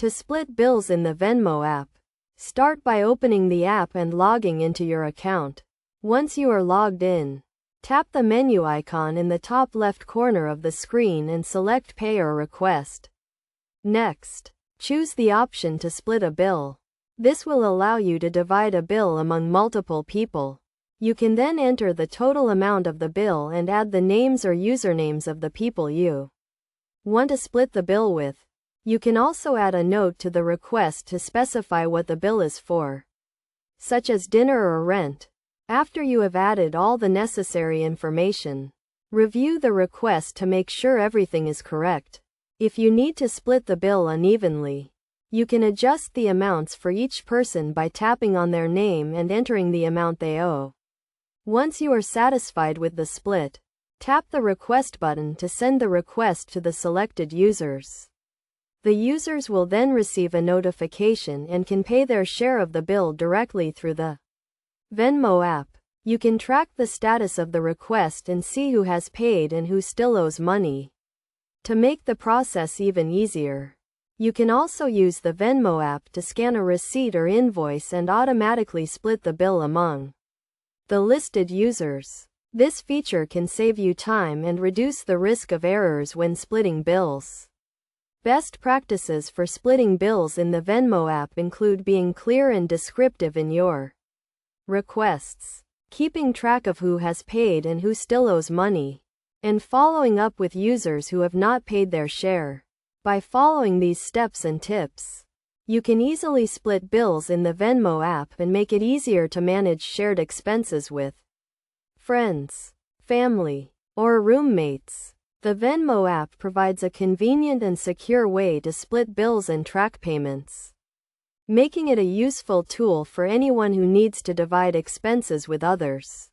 To split bills in the Venmo app, start by opening the app and logging into your account. Once you are logged in, tap the menu icon in the top left corner of the screen and select Pay or Request. Next, choose the option to split a bill. This will allow you to divide a bill among multiple people. You can then enter the total amount of the bill and add the names or usernames of the people you want to split the bill with. You can also add a note to the request to specify what the bill is for, such as dinner or rent. After you have added all the necessary information, review the request to make sure everything is correct. If you need to split the bill unevenly, you can adjust the amounts for each person by tapping on their name and entering the amount they owe. Once you are satisfied with the split, tap the Request button to send the request to the selected users. The users will then receive a notification and can pay their share of the bill directly through the Venmo app. You can track the status of the request and see who has paid and who still owes money. To make the process even easier, you can also use the Venmo app to scan a receipt or invoice and automatically split the bill among the listed users. This feature can save you time and reduce the risk of errors when splitting bills. Best practices for splitting bills in the Venmo app include being clear and descriptive in your requests, keeping track of who has paid and who still owes money, and following up with users who have not paid their share. By following these steps and tips, you can easily split bills in the Venmo app and make it easier to manage shared expenses with friends, family, or roommates. The Venmo app provides a convenient and secure way to split bills and track payments, making it a useful tool for anyone who needs to divide expenses with others.